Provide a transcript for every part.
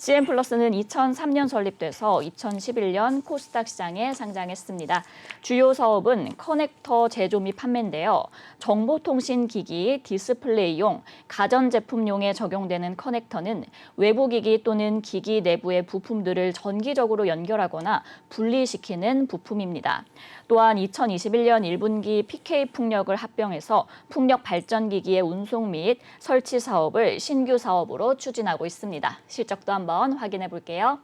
CN플러스는 2003년 설립돼서 2011년 코스닥 시장에 상장했습니다. 주요 사업은 커넥터 제조 및 판매인데요. 정보통신기기, 디스플레이용, 가전제품용에 적용되는 커넥터는 외부 기기 또는 기기 내부의 부품들을 전기적으로 연결하거나 분리시키는 부품입니다. 또한 2021년 1분기 PK 풍력을 합병해서 풍력 발전기기의 운송 및 설치 사업을 신규 사업으로 추진하고 있습니다. 실적도 한번 확인해 볼게요.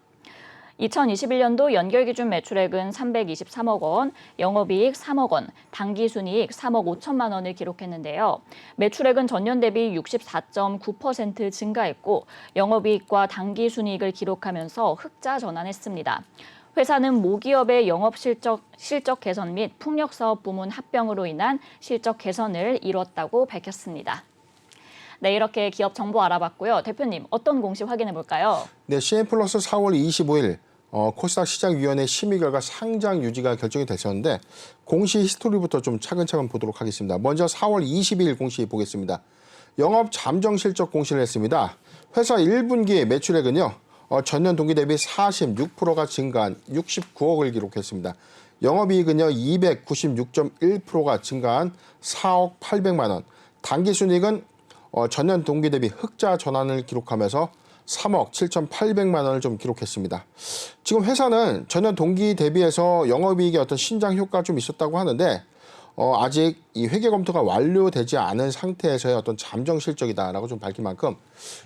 2021년도 연결기준 매출액은 323억 원, 영업이익 3억 원, 당기순이익 3억 5천만 원을 기록했는데요. 매출액은 전년 대비 64.9% 증가했고 영업이익과 당기순이익을 기록하면서 흑자 전환했습니다. 회사는 모기업의 영업 실적 개선 및 풍력사업 부문 합병으로 인한 실적 개선을 이뤘다고 밝혔습니다. 네, 이렇게 기업 정보 알아봤고요. 대표님, 어떤 공시 확인해 볼까요? 네, CN플러스 4월 25일 코스닥 시장위원회 심의 결과 상장 유지가 결정이 됐었는데 공시 히스토리부터 좀 차근차근 보도록 하겠습니다. 먼저 4월 22일 공시 보겠습니다. 영업 잠정 실적 공시를 했습니다. 회사 1분기 매출액은요. 전년 동기 대비 46%가 증가한 69억을 기록했습니다. 영업이익은요 296.1%가 증가한 4억 800만 원. 당기순이익은 전년 동기 대비 흑자 전환을 기록하면서 3억 7,800만 원을 좀 기록했습니다. 지금 회사는 전년 동기 대비해서 영업이익의 어떤 신장 효과가 좀 있었다고 하는데 아직 이 회계 검토가 완료되지 않은 상태에서의 어떤 잠정 실적이다라고 좀 밝힌 만큼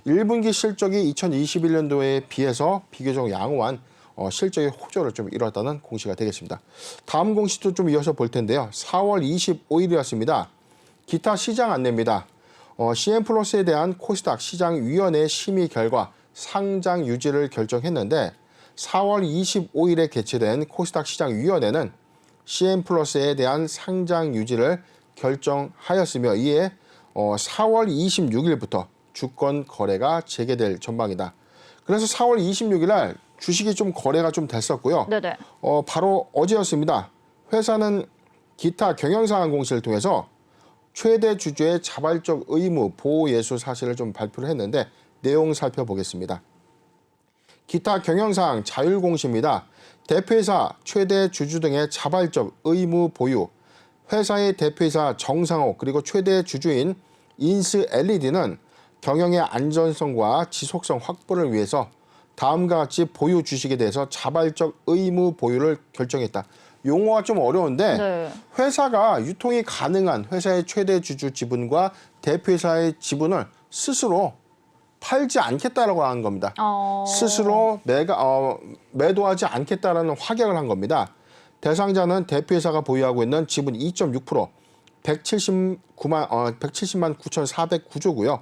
1분기 실적이 2021년도에 비해서 비교적 양호한 실적의 호조를 좀 이뤘다는 공시가 되겠습니다. 다음 공시도 좀 이어서 볼 텐데요. 4월 25일이었습니다. 기타 시장 안내입니다. CN플러스에 대한 코스닥 시장위원회 심의 결과 상장 유지를 결정했는데 4월 25일에 개최된 코스닥 시장위원회는 CN플러스에 대한 상장 유지를 결정하였으며 이에 4월 26일부터 주권 거래가 재개될 전망이다. 그래서 4월 26일 날 주식이 좀 거래가 좀 됐었고요. 네네. 바로 어제였습니다. 회사는 기타 경영상황 공시를 통해서 최대 주주의 자발적 의무 보호 예수 사실을 좀 발표를 했는데 내용 살펴보겠습니다. 기타 경영사항 자율 공시입니다. 대표이사 최대 주주 등의 자발적 의무 보유, 회사의 대표이사 정상호 그리고 최대 주주인 인스 LED는 경영의 안전성과 지속성 확보를 위해서 다음과 같이 보유 주식에 대해서 자발적 의무 보유를 결정했다. 용어가 좀 어려운데 네. 회사가 유통이 가능한 회사의 최대 주주 지분과 대표이사의 지분을 스스로 팔지 않겠다라고 하는 겁니다. 스스로 매도하지 않겠다라는 확약을 한 겁니다. 대상자는 대표이사가 보유하고 있는 지분 2.6%, 170만 9,409조고요.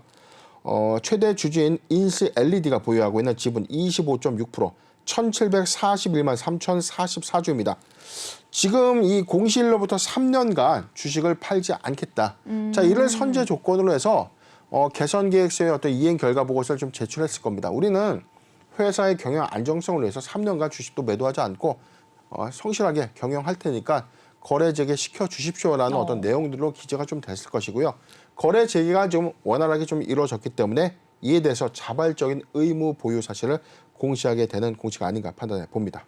최대 주주인 인스 LED가 보유하고 있는 지분 25.6%, 1,741만 3,044주입니다. 지금 이 공시일로부터 3년간 주식을 팔지 않겠다. 자, 이를 선제 조건으로 해서 개선 계획서의 어떤 이행 결과 보고서를 좀 제출했을 겁니다. 우리는 회사의 경영 안정성을 위해서 3년간 주식도 매도하지 않고 성실하게 경영할 테니까 거래 재개 시켜 주십시오라는 어떤 내용들로 기재가 좀 됐을 것이고요. 거래 재개가 좀 원활하게 좀 이루어졌기 때문에 이에 대해서 자발적인 의무 보유 사실을 공시하게 되는 공시가 아닌가 판단해 봅니다.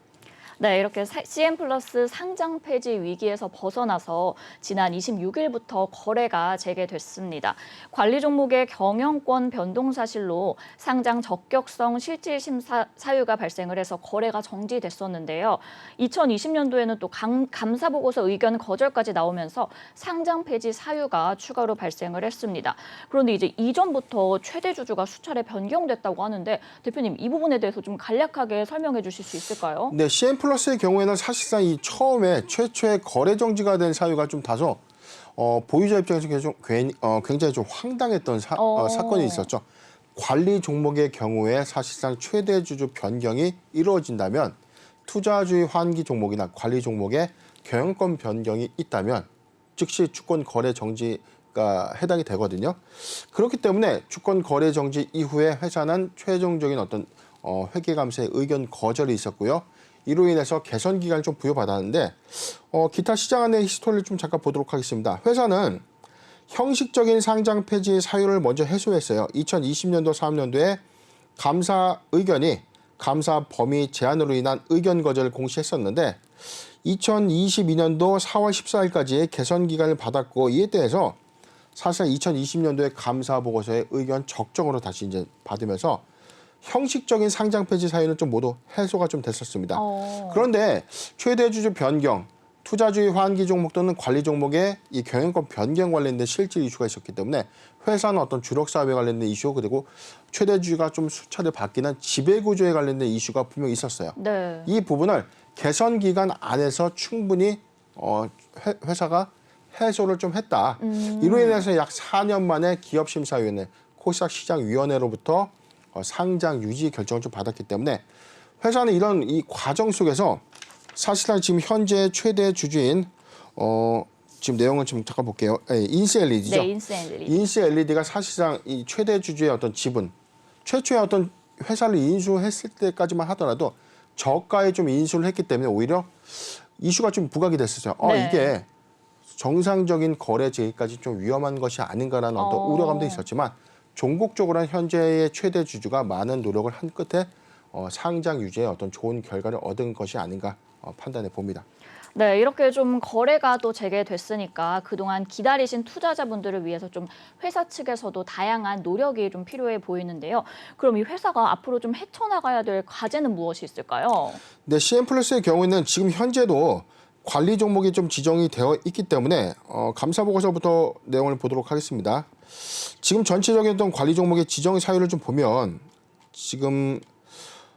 네, 이렇게 CN플러스 상장 폐지 위기에서 벗어나서 지난 26일부터 거래가 재개됐습니다. 관리 종목의 경영권 변동 사실로 상장 적격성 실질 심사 사유가 발생을 해서 거래가 정지됐었는데요. 2020년도에는 또 감사 보고서 의견 거절까지 나오면서 상장 폐지 사유가 추가로 발생을 했습니다. 그런데 이제 이전부터 최대 주주가 수차례 변경됐다고 하는데 대표님 이 부분에 대해서 좀 간략하게 설명해 주실 수 있을까요? 네, CN플러스의 경우에는 사실상 이 처음에 최초의 거래 정지가 된 사유가 좀 다소 보유자 입장에서 굉장히 좀 황당했던 사건이 있었죠. 관리 종목의 경우에 사실상 최대 주주 변경이 이루어진다면 투자주의 환기 종목이나 관리 종목에 경영권 변경이 있다면 즉시 주권 거래 정지가 해당이 되거든요. 그렇기 때문에 주권 거래 정지 이후에 회사는 최종적인 어떤 회계감사의 의견 거절이 있었고요. 이로 인해서 개선 기간을 좀 부여받았는데 기타 시장 안내 히스토리를 좀 잠깐 보도록 하겠습니다. 회사는 형식적인 상장 폐지 사유를 먼저 해소했어요. 2020년도 3년도에 감사 의견이 감사 범위 제한으로 인한 의견 거절을 공시했었는데 2022년도 4월 14일까지 개선 기간을 받았고 이에 대해서 사실 2020년도에 감사 보고서의 의견 적정으로 다시 이제 받으면서 형식적인 상장 폐지 사유는 좀 모두 해소가 좀 됐었습니다. 그런데 최대 주주 변경, 투자주의 환기 종목 또는 관리 종목의 이 경영권 변경 관련된 실질 이슈가 있었기 때문에 회사는 어떤 주력 사업에 관련된 이슈 그리고 최대 주주가 좀 수차례 바뀌는 지배 구조에 관련된 이슈가 분명히 있었어요. 네. 이 부분을 개선 기간 안에서 충분히 회사가 해소를 좀 했다. 이로 인해서 약 4년 만에 기업심사위원회, 코스닥 시장위원회로부터 상장 유지 결정을 좀 받았기 때문에 회사는 이런 이 과정 속에서 사실상 지금 현재 최대 주주인 지금 내용을 좀 잠깐 볼게요. 인스LED죠. 네, 인스LED. 인스LED가 사실상 이 최대 주주의 어떤 지분, 최초의 어떤 회사를 인수했을 때까지만 하더라도 저가에 좀 인수를 했기 때문에 오히려 이슈가 좀 부각이 됐었어요. 네. 이게 정상적인 거래 제기까지 좀 위험한 것이 아닌가라는 어떤 우려감도 있었지만 종국적으로는 현재의 최대 주주가 많은 노력을 한 끝에 상장 유지에 어떤 좋은 결과를 얻은 것이 아닌가 판단해 봅니다. 네, 이렇게 좀 거래가 또 재개됐으니까 그동안 기다리신 투자자분들을 위해서 좀 회사 측에서도 다양한 노력이 좀 필요해 보이는데요. 그럼 이 회사가 앞으로 좀 헤쳐나가야 될 과제는 무엇이 있을까요? 네, CN플러스의 경우에는 지금 현재도 관리 종목이 좀 지정이 되어 있기 때문에 감사 보고서부터 내용을 보도록 하겠습니다. 지금 전체적인 어떤 관리 종목의 지정 사유를 좀 보면 지금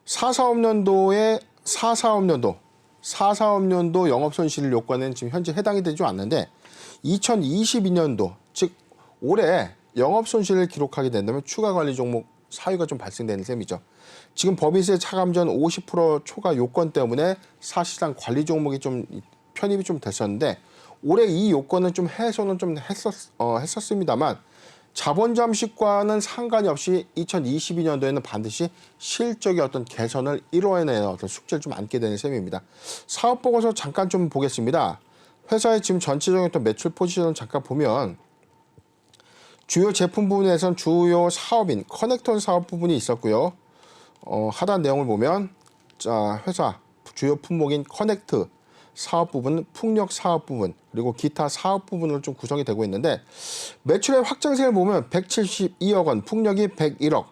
4사업년도 영업손실을 요구하는 지금 현재 해당이 되지 않는데 2022년도 즉 올해 영업손실을 기록하게 된다면 추가 관리 종목 사유가 좀 발생되는 셈이죠. 지금 법인세 차감전 50% 초과 요건 때문에 사실상 관리 종목이 좀 편입이 좀 됐었는데 올해 이 요건은 좀 해소는 좀 했었습니다만 자본 잠식과는 상관이 없이 2022년도에는 반드시 실적의 어떤 개선을 이뤄내는 어떤 숙제를 좀 안게 되는 셈입니다. 사업 보고서 잠깐 좀 보겠습니다. 회사의 지금 전체적인 어떤 매출 포지션을 잠깐 보면 주요 제품 부분에선 주요 사업인 커넥터 사업 부분이 있었고요. 하단 내용을 보면 자 회사 주요 품목인 커넥트 사업 부분, 풍력 사업 부분, 그리고 기타 사업 부분으로 좀 구성이 되고 있는데 매출의 확장세를 보면 172억 원, 풍력이 101억,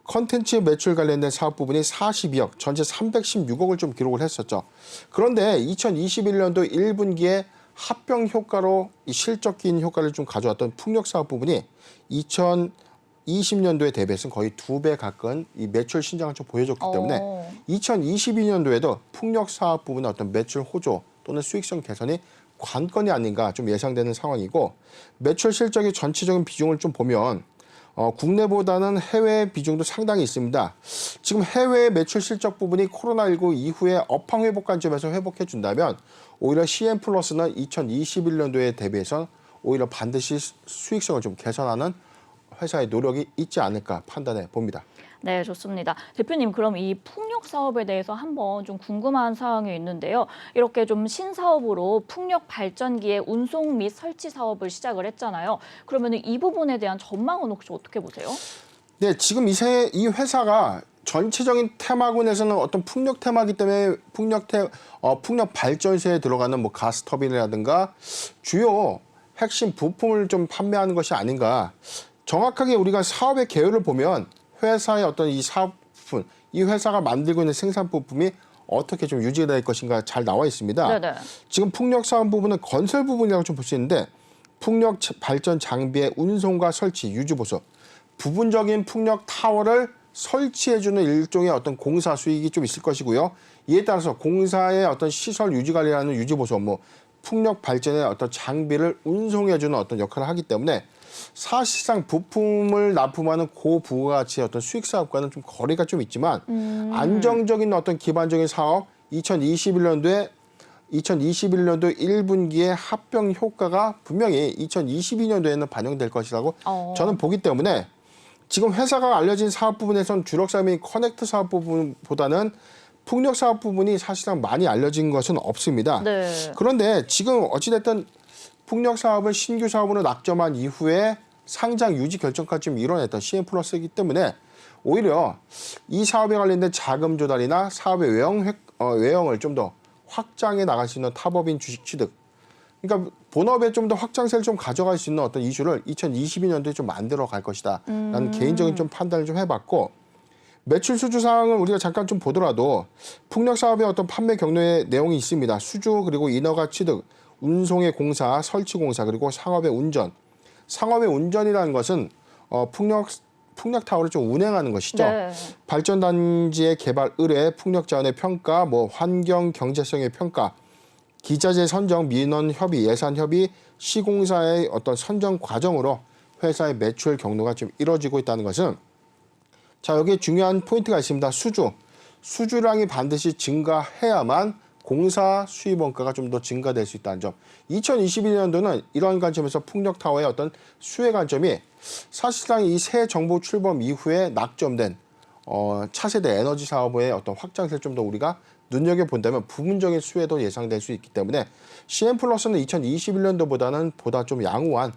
컨텐츠 매출 관련된 사업 부분이 42억, 전체 316억을 좀 기록을 했었죠. 그런데 2021년도 1분기에 합병 효과로 이 실적인 효과를 좀 가져왔던 풍력 사업 부분이 2020년도에 대비해서는 거의 2배 가까운 이 매출 신장을 좀 보여줬기 때문에 2022년도에도 풍력 사업 부분의 어떤 매출 호조 또는 수익성 개선이 관건이 아닌가 좀 예상되는 상황이고 매출 실적의 전체적인 비중을 좀 보면 국내보다는 해외 비중도 상당히 있습니다. 지금 해외 매출 실적 부분이 코로나19 이후에 업황 회복 관점에서 회복해 준다면 오히려 CN플러스는 2021년도에 대비해서 오히려 반드시 수익성을 좀 개선하는 회사의 노력이 있지 않을까 판단해 봅니다. 네, 좋습니다. 대표님, 그럼 이 풍력 사업에 대해서 한번 좀 궁금한 사항이 있는데요. 이렇게 좀 신사업으로 풍력 발전기의 운송 및 설치 사업을 시작을 했잖아요. 그러면 이 부분에 대한 전망은 혹시 어떻게 보세요? 네, 지금 이 회사가 전체적인 테마군에서는 어떤 풍력 테마이기 때문에 풍력 발전소에 들어가는 뭐 가스 터빈이라든가 주요 핵심 부품을 좀 판매하는 것이 아닌가. 정확하게 우리가 사업의 개요를 보면 회사의 어떤 이 사업 부품, 이 회사가 만들고 있는 생산 부품이 어떻게 좀 유지가 될 것인가 잘 나와 있습니다. 네네. 지금 풍력 사업 부분은 건설 부분이라고 좀 볼 수 있는데 풍력 발전 장비의 운송과 설치, 유지 보수, 부분적인 풍력 타워를 설치해주는 일종의 어떤 공사 수익이 좀 있을 것이고요. 이에 따라서 공사의 어떤 시설 유지 관리하는 유지 보수, 뭐 풍력 발전의 어떤 장비를 운송해주는 어떤 역할을 하기 때문에 사실상 부품을 납품하는 고부가가치의 어떤 수익 사업과는 좀 거리가 좀 있지만 안정적인 어떤 기반적인 사업 2021년도 1분기의 합병 효과가 분명히 2022년도에는 반영될 것이라고 저는 보기 때문에 지금 회사가 알려진 사업 부분에선 주력 사업인 커넥트 사업 부분보다는 풍력 사업 부분이 사실상 많이 알려진 것은 없습니다. 네. 그런데 지금 어찌됐든 풍력 사업을 신규 사업으로 낙점한 이후에 상장 유지 결정까지 좀 이뤄냈던 CN플러스이기 때문에 오히려 이 사업에 관련된 자금 조달이나 사업의 외형을 좀 더 확장해 나갈 수 있는 타법인 주식 취득. 그러니까 본업에 좀 더 확장세를 좀 가져갈 수 있는 어떤 이슈를 2022년도에 좀 만들어 갈 것이다. 라는 개인적인 좀 판단을 좀 해봤고, 매출 수주 사항을 우리가 잠깐 좀 보더라도 풍력 사업의 어떤 판매 경로의 내용이 있습니다. 수주 그리고 인허가 취득, 운송의 공사, 설치 공사 그리고 상업의 운전. 상업의 운전이라는 것은 풍력 타워를 좀 운행하는 것이죠. 네. 발전 단지의 개발 의뢰, 풍력 자원의 평가, 환경 경제성의 평가, 기자재 선정, 민원 협의, 예산 협의, 시공사의 어떤 선정 과정으로 회사의 매출 경로가 좀 이루어지고 있다는 것은, 자, 여기에 중요한 포인트가 있습니다. 수주량이 반드시 증가해야만 공사 수입 원가가 좀 더 증가될 수 있다는 점. 2022년도는 이러한 관점에서 풍력타워의 어떤 수혜 관점이 사실상 이 새 정부 출범 이후에 낙점된 차세대 에너지 사업의 어떤 확장세를 좀 더 우리가 눈여겨본다면 부분적인 수혜도 예상될 수 있기 때문에 CN플러스는 2021년도보다는 보다 좀 양호한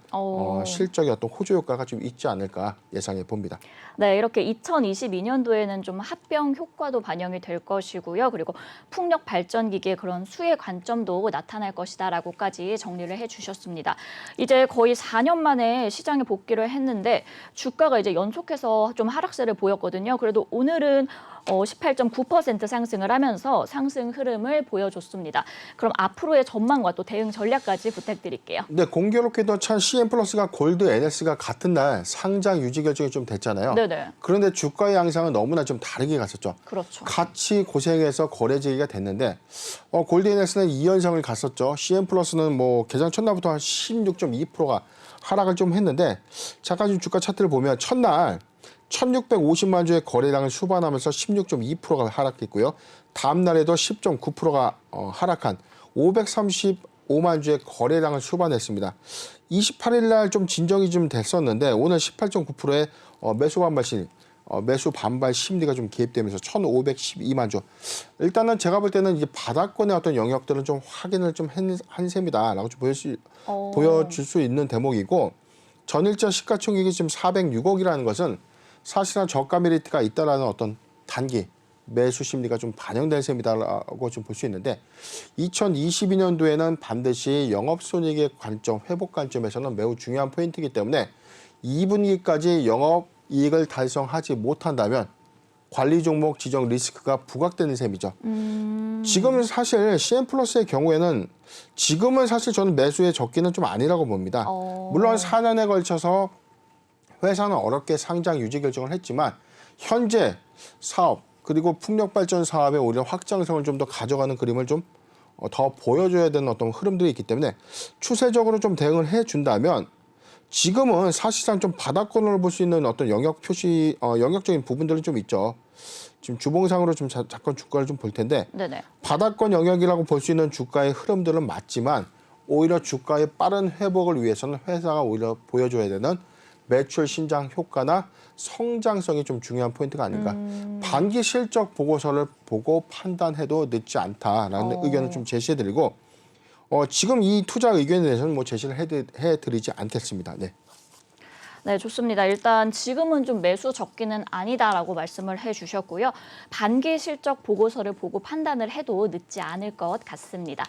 실적의 어떤 호조 효과가 좀 있지 않을까 예상해 봅니다. 네, 이렇게 2022년도에는 좀 합병 효과도 반영이 될 것이고요. 그리고 풍력 발전 기기의 그런 수혜 관점도 나타날 것이다라고까지 정리를 해주셨습니다. 이제 거의 4년 만에 시장에 복귀를 했는데 주가가 이제 연속해서 좀 하락세를 보였거든요. 그래도 오늘은 18.9% 상승을 하면서 상승 흐름을 보여줬습니다. 그럼 앞으로의 전망과 또 대응 전략까지 부탁드릴게요. 네, 공교롭게도 참 CN플러스가 골드 NS가 같은 날 상장 유지 결정이 좀 됐잖아요. 네네. 그런데 주가의 양상은 너무나 좀 다르게 갔었죠. 그렇죠. 같이 고생해서 거래 제기가 됐는데 골드 NS는 2연상을 갔었죠. CN플러스는 개장 첫날부터 한 16.2%가 하락을 좀 했는데, 잠깐 좀 주가 차트를 보면 첫날 1,650만 주의 거래량을 수반하면서 16.2%가 하락했고요. 다음 날에도 10.9%가 하락한 535만 주의 거래량을 수반했습니다. 28일 날 좀 진정이 좀 됐었는데 오늘 18.9%의 매수 반발 심리가 좀 개입되면서 1,512만 주. 일단은 제가 볼 때는 이제 바닥권의 어떤 영역들은 좀 확인을 좀 한 셈이다라고 좀 보여줄 수 있는 대목이고, 전일자 시가총액이 지금 406억이라는 것은 사실상 저가 메리트가 있다라는 어떤 단기 매수 심리가 좀 반영된 셈이다라고 좀 볼 수 있는데, 2022년도에는 반드시 영업손익의 관점, 회복 관점에서는 매우 중요한 포인트이기 때문에 2분기까지 영업이익을 달성하지 못한다면 관리 종목 지정 리스크가 부각되는 셈이죠. 지금은 사실 CN플러스의 경우에는 지금은 사실 저는 매수의 적기는 좀 아니라고 봅니다. 물론 4년에 걸쳐서 회사는 어렵게 상장 유지 결정을 했지만 현재 사업 그리고 풍력발전 사업의 오히려 확장성을 좀 더 가져가는 그림을 좀 더 보여줘야 되는 어떤 흐름들이 있기 때문에 추세적으로 좀 대응을 해준다면 지금은 사실상 좀 바닥권으로 볼 수 있는 어떤 영역적인 부분들은 좀 있죠. 지금 주봉상으로 좀 잠깐 주가를 좀 볼 텐데, 네네. 바닥권 영역이라고 볼 수 있는 주가의 흐름들은 맞지만 오히려 주가의 빠른 회복을 위해서는 회사가 오히려 보여줘야 되는 매출 신장 효과나 성장성이 좀 중요한 포인트가 아닌가. 반기 실적 보고서를 보고 판단해도 늦지 않다라는 의견을 좀 제시해드리고, 지금 이 투자 의견에 대해서는 제시를 해드리지 않겠습니다. 네. 네, 좋습니다. 일단 지금은 좀 매수 적기는 아니다라고 말씀을 해주셨고요. 반기 실적 보고서를 보고 판단을 해도 늦지 않을 것 같습니다.